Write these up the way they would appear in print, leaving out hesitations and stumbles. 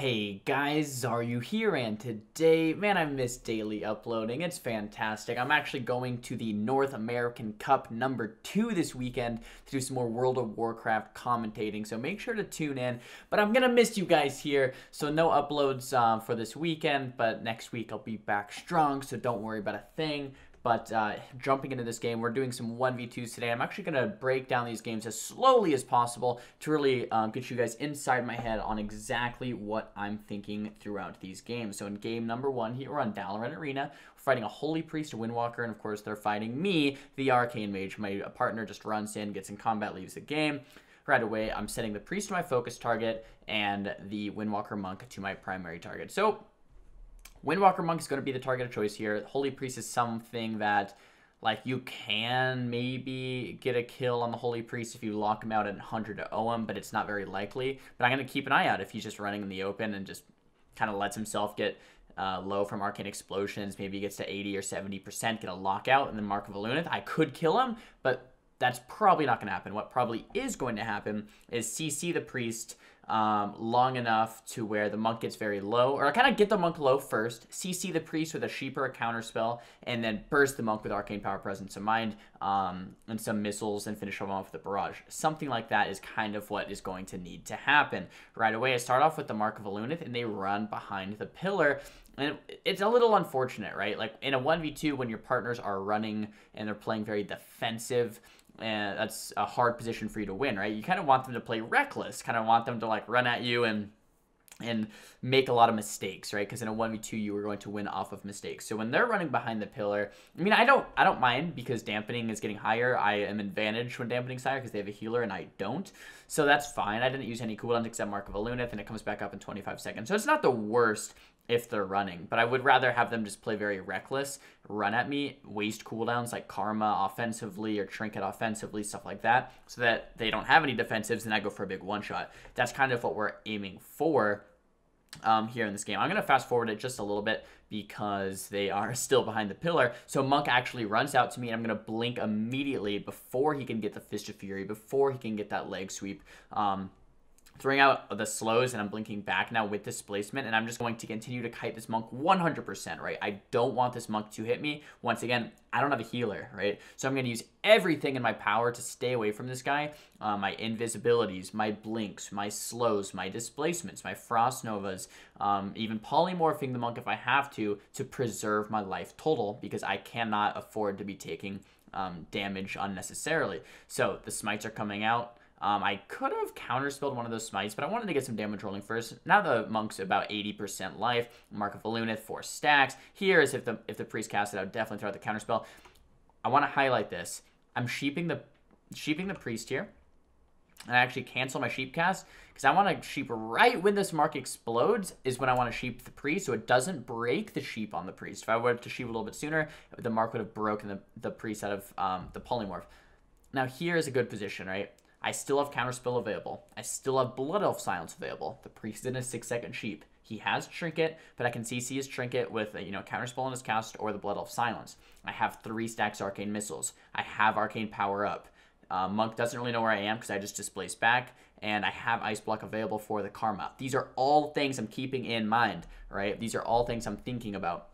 Hey guys, Xaryu here, and today, man, I miss daily uploading. It's fantastic. I'm actually going to the North American Cup #2 this weekend to do some more World of Warcraft commentating, so make sure to tune in. But I'm gonna miss you guys here, so no uploads for this weekend, but next week I'll be back strong, so don't worry about a thing. But jumping into this game, we're doing some 1v2s today. I'm actually going to break down these games as slowly as possible to really get you guys inside my head on exactly what I'm thinking throughout these games. So in game number 1 here, we're on Valorant Arena. We're fighting a Holy Priest, a Windwalker, and of course they're fighting me, the Arcane Mage. My partner just runs in, gets in combat, leaves the game. Right away, I'm setting the Priest to my focus target and the Windwalker Monk to my primary target. So Windwalker Monk is going to be the target of choice here. Holy Priest is something that, like, you can maybe get a kill on the Holy Priest if you lock him out at 100 to OM, but it's not very likely. But I'm going to keep an eye out if he's just running in the open and just kind of lets himself get low from Arcane Explosions. Maybe he gets to 80 or 70%, get a lockout, and then Mark of Alunith. I could kill him, but that's probably not going to happen. What probably is going to happen is CC the Priest long enough to where the monk gets very low, or I kind of get the monk low first, CC the priest with a sheep or a counter spell, and then burst the monk with arcane power, presence of mind, and some missiles, and finish him off with a barrage. Something like that is kind of what is going to need to happen. Right away, I start off with the Mark of Alunith, and they run behind the pillar. And it's a little unfortunate, right? Like in a 1v2, when your partners are running and they're playing very defensive, and that's a hard position for you to win, right? You kind of want them to play reckless, kind of want them to like run at you and make a lot of mistakes, right? Because in a 1v2, you were going to win off of mistakes. So when they're running behind the pillar, I mean, I don't mind because dampening is getting higher. I am advantaged when dampening's higher because they have a healer and I don't. So that's fine. I didn't use any cooldowns except Mark of Alunith, and it comes back up in 25 seconds. So it's not the worst if they're running, but I would rather have them just play very reckless, run at me, waste cooldowns like Karma offensively or Trinket offensively, stuff like that, so that they don't have any defensives and I go for a big one-shot. That's kind of what we're aiming for here in this game. I'm going to fast forward it just a little bit because they are still behind the pillar. So Monk actually runs out to me, and I'm going to blink immediately before he can get the Fist of Fury, before he can get that leg sweep. Throwing out the slows, and I'm blinking back now with displacement, and I'm just going to continue to kite this monk 100%, right? I don't want this monk to hit me. Once again, I don't have a healer, right? So I'm going to use everything in my power to stay away from this guy. My invisibilities, my blinks, my slows, my displacements, my frost novas, even polymorphing the monk if I have to preserve my life total, because I cannot afford to be taking damage unnecessarily. So the smites are coming out. I could have counterspelled one of those smites, but I wanted to get some damage rolling first. Now the monk's about 80% life. Mark of Alunith, 4 stacks. Here is if the priest cast it, I would definitely throw out the counterspell. I want to highlight this. I'm sheeping the priest here. And I actually cancel my sheep cast because I want to sheep right when this mark explodes is when I want to sheep the priest, so it doesn't break the sheep on the priest. If I were to sheep a little bit sooner, the mark would have broken the priest out of the polymorph. Now here is a good position, right? I still have Counterspell available. I still have Blood Elf Silence available. The priest is in a 6-second sheep. He has Trinket, but I can CC his Trinket with Counterspell on his cast or the Blood Elf Silence. I have 3 stacks Arcane Missiles. I have Arcane Power up. Monk doesn't really know where I am because I just displaced back, and I have Ice Block available for the Karma. These are all things I'm keeping in mind, right? These are all things I'm thinking about.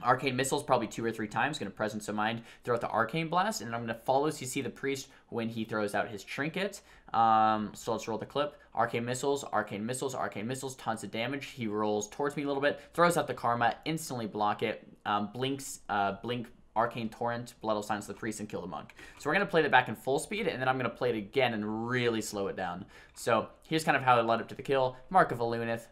Arcane Missiles probably 2 or 3 times. Going to Presence of Mind, throw out the Arcane Blast, and I'm going to follow CC the Priest when he throws out his Trinket. So let's roll the clip. Arcane Missiles, Arcane Missiles, Arcane Missiles, tons of damage. He rolls towards me a little bit, throws out the Karma, instantly block it, blink Arcane Torrent, Blood Elf Silence the Priest, and kill the Monk. So we're going to play that back in full speed, and then I'm going to play it again and really slow it down. So here's kind of how I led up to the kill. Mark of Alunith,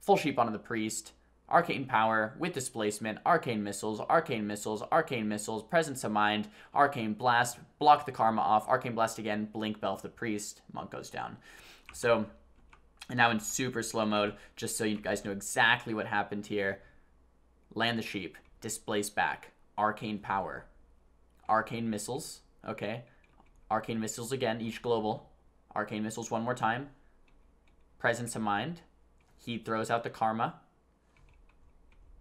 full sheep onto the Priest, Arcane Power with displacement, Arcane Missiles, Arcane Missiles, Arcane Missiles, Presence of Mind, Arcane Blast, block the Karma off, Arcane Blast again, blink Belf the Priest, Monk goes down. So, and now in super slow mode, just so you guys know exactly what happened here. Land the sheep, displace back, Arcane Power, Arcane Missiles, okay, Arcane Missiles again, each global, Arcane Missiles one more time, Presence of Mind, he throws out the Karma,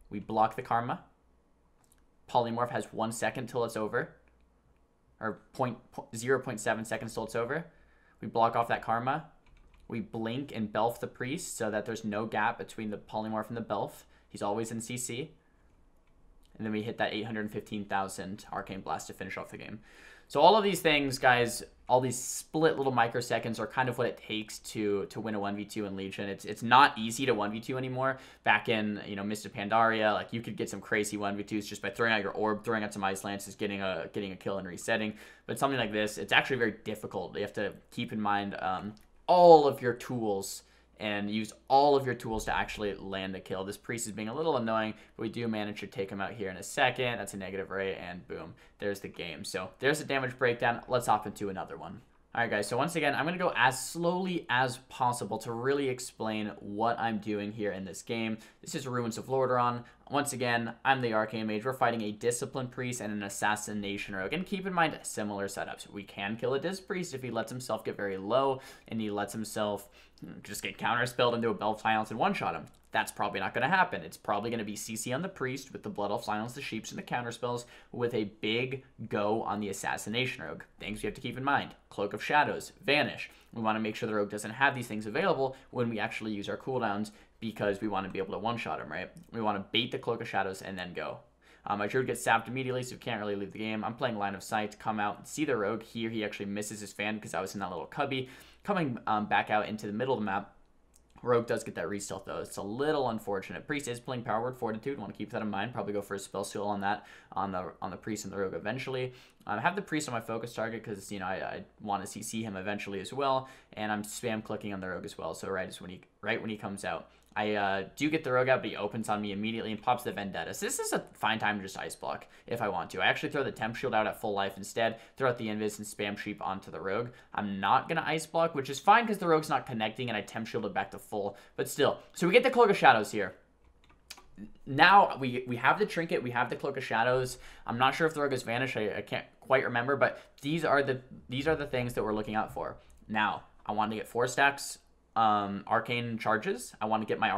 we block the Karma. Polymorph has 1 second till it's over. Or 0.7 seconds till it's over. We block off that Karma. We blink and Belf the Priest so that there's no gap between the Polymorph and the Belf. He's always in CC. And then we hit that 815,000 Arcane Blast to finish off the game. So all of these things, guys, all these split little microseconds are kind of what it takes to win a 1v2 in Legion. It's not easy to 1v2 anymore. Back in, you know, Mist of Pandaria, like, you could get some crazy 1v2s just by throwing out your orb, throwing out some Ice Lances, getting a kill and resetting. But something like this, it's actually very difficult. You have to keep in mind all of your tools and use all of your tools to actually land a kill. This Priest is being a little annoying, but we do manage to take him out here in a second. That's a negative ray, and boom, there's the game. So there's the damage breakdown. Let's hop into another one. All right, guys, so once again, I'm going to go as slowly as possible to really explain what I'm doing here in this game. This is Ruins of Lordaeron. Once again, I'm the Arcane Mage. We're fighting a Discipline Priest and an Assassination Rogue. And keep in mind, similar setups. We can kill a Dis Priest if he lets himself get very low and he lets himself just get counterspelled into a Belf Silence and one-shot him. That's probably not going to happen. It's probably going to be CC on the Priest with the Blood Elf Silence, the Sheeps, and the counterspells with a big go on the Assassination Rogue. Things we have to keep in mind. Cloak of Shadows, Vanish. We want to make sure the Rogue doesn't have these things available when we actually use our cooldowns because we want to be able to one-shot him, right? We want to bait the Cloak of Shadows and then go. My Druid gets sapped immediately, so we can't really leave the game. I'm playing Line of Sight, come out and see the Rogue. Here, he actually misses his fan because I was in that little cubby. Coming back out into the middle of the map, Rogue does get that re-stealth, though. It's a little unfortunate. Priest is playing Power Word Fortitude. Want to keep that in mind. Probably go for a Spell Seal on that, on the Priest and the Rogue eventually. I have the Priest on my focus target because, you know, I want to CC him eventually as well. And I'm spam clicking on the Rogue as well. So right when he comes out, I do get the Rogue out, but he opens on me immediately and pops the Vendetta. So this is a fine time to just Ice Block if I want to. I actually throw the Temp Shield out at full life instead, throw out the Invis and spam Sheep onto the Rogue. I'm not going to Ice Block, which is fine because the Rogue's not connecting and I Temp Shielded back to full. But still, so we get the Cloak of Shadows here. Now we have the Trinket, we have the Cloak of Shadows. I'm not sure if the Rogue has vanished. I can't quite remember, but these are the things that we're looking out for. Now, I want to get 4 stacks Arcane charges. I want to get my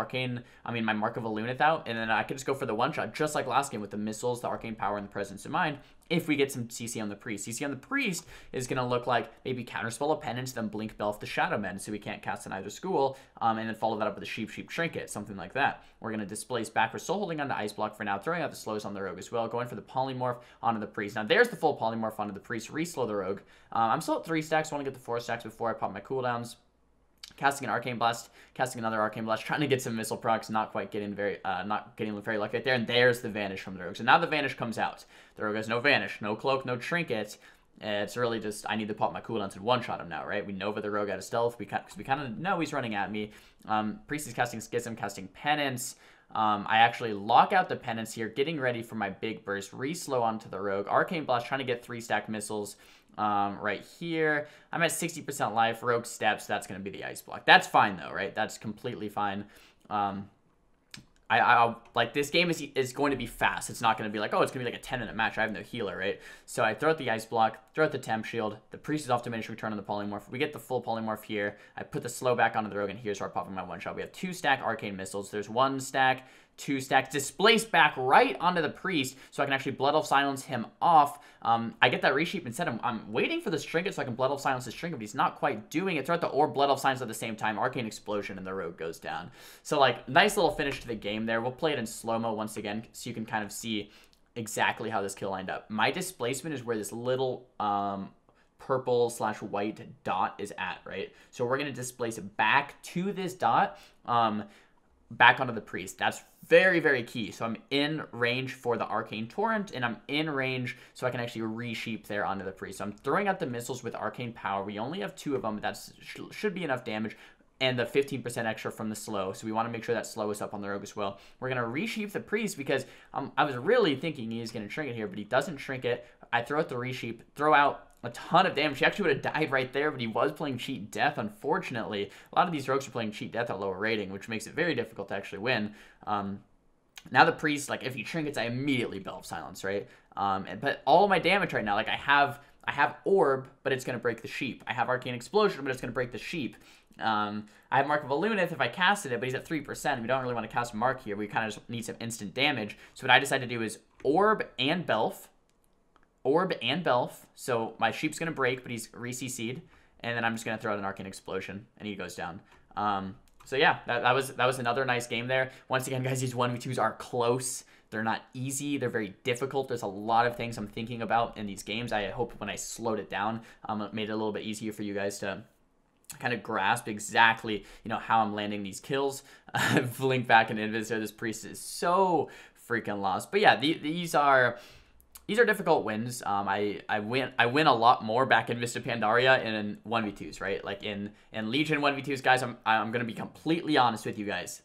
my Mark of Illuminate out, and then I could just go for the one-shot, just like last game with the missiles, the Arcane Power, and the Presence of Mind, if we get some CC on the Priest. CC on the Priest is going to look like maybe Counterspell of Penance, then Blink Belf the Shadow Men, so we can't cast in either school, and then follow that up with a Sheep Trinket, something like that. We're going to displace back. We're still holding on to Ice Block for now, throwing out the slows on the Rogue as well, going for the Polymorph onto the Priest. Now, there's the full Polymorph onto the Priest, re-slow the Rogue. I'm still at 3 stacks, want to get the 4 stacks before I pop my cooldowns. Casting an Arcane Blast, casting another Arcane Blast, trying to get some missile procs, not getting very lucky right there, and there's the Vanish from the Rogue. So now the Vanish comes out. The Rogue has no Vanish, no Cloak, no Trinket. It's really just, I need to pop my cooldowns and one-shot him now, right? We Nova the Rogue out of stealth, because we kind of know he's running at me. Priest is casting Schism, casting Penance. I actually lock out the Penance here, getting ready for my big burst, re-slow onto the Rogue. Arcane Blast, trying to get 3-stack missiles. Right here, I'm at 60% life. Rogue steps. That's going to be the Ice Block. That's fine though, right? That's completely fine. I like, this game is going to be fast. It's not going to be like, oh, it's going to be like a 10-minute match. I have no healer, right? So I throw out the Ice Block, throw out the Temp Shield. The Priest is off Diminishing Return on the Polymorph. We get the full Polymorph here. I put the slow back onto the Rogue, and here's where I'm popping my one-shot. We have 2-stack Arcane Missiles. There's 1 stack, 2 stacks, displace back right onto the Priest, so I can actually Blood Elf Silence him off. I get that Resheep instead. I'm waiting for this Trinket so I can Blood Elf Silence this Trinket, but he's not quite doing it. Throw out the Orb, Blood Elf Silence at the same time, Arcane Explosion, and the Rogue goes down. So, like, nice little finish to the game there. We'll play it in slow-mo once again, so you can kind of see exactly how this kill lined up. My displacement is where this little purple/white dot is at, right? So we're going to displace it back to this dot, back onto the Priest. That's very, very key. So I'm in range for the Arcane Torrent, and I'm in range so I can actually re-sheep there onto the Priest. So I'm throwing out the missiles with Arcane Power. We only have 2 of them, but that should be enough damage. And the 15% extra from the slow. So we want to make sure that slow is up on the Rogue as well. We're going to re-sheep the Priest because I was really thinking he's going to Trinket here, but he doesn't Trinket. I throw out the re-sheep, throw out a ton of damage. He actually would have died right there, but he was playing Cheat Death, unfortunately. A lot of these Rogues are playing Cheat Death at lower rating, which makes it very difficult to actually win. Now the Priest, like, if he Trinkets, I immediately Belf Silence, right? But all my damage right now, like, I have Orb, but it's going to break the Sheep. I have Arcane Explosion, but it's going to break the Sheep. I have Mark of Illuminate if I casted it, but he's at 3%. We don't really want to cast Mark here. We kind of just need some instant damage. So what I decided to do is Orb and Belf. Orb and Belf. So my Sheep's going to break, but he's re-CC'd. and then I'm just going to throw out an Arcane Explosion, and he goes down. So yeah, that was another nice game there. Once again, guys, these 1v2s are close. They're not easy. They're very difficult. There's a lot of things I'm thinking about in these games. I hope when I slowed it down, it made it a little bit easier for you guys to kind of grasp exactly, how I'm landing these kills. Blink back and Invis there. This Priest is so freaking lost. But yeah, these are difficult wins. I win a lot more back in Vista Pandaria in 1v2s, right? Like in Legion 1v2s, guys, I'm gonna be completely honest with you guys.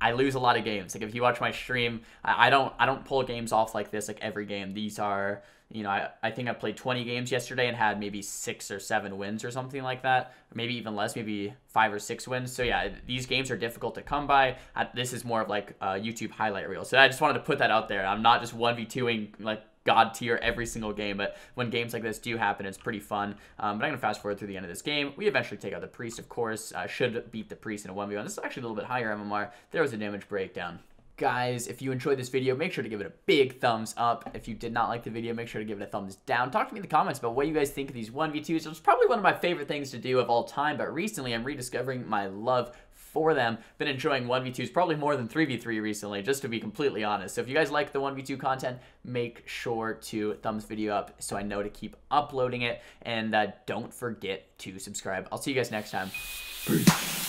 I lose a lot of games. Like if you watch my stream, I don't pull games off like this like every game. These are, I think I played 20 games yesterday and had maybe 6 or 7 wins or something like that. Maybe even less, maybe 5 or 6 wins. So yeah, these games are difficult to come by. This is more of like a YouTube highlight reel. So I just wanted to put that out there. I'm not just 1v2ing like God tier every single game, but when games like this do happen, it's pretty fun. But I'm going to fast forward through the end of this game. We eventually take out the Priest, of course. Should beat the Priest in a 1v1. This is actually a little bit higher MMR. There was a damage breakdown. Guys, if you enjoyed this video, make sure to give it a big thumbs up. If you did not like the video, make sure to give it a thumbs down. Talk to me in the comments about what you guys think of these 1v2s. It's probably one of my favorite things to do of all time, but recently I'm rediscovering my love for them. Been enjoying 1v2s probably more than 3v3 recently, just to be completely honest. So if you guys like the 1v2 content, make sure to thumbs video up so I know to keep uploading it. And don't forget to subscribe. I'll see you guys next time. Peace.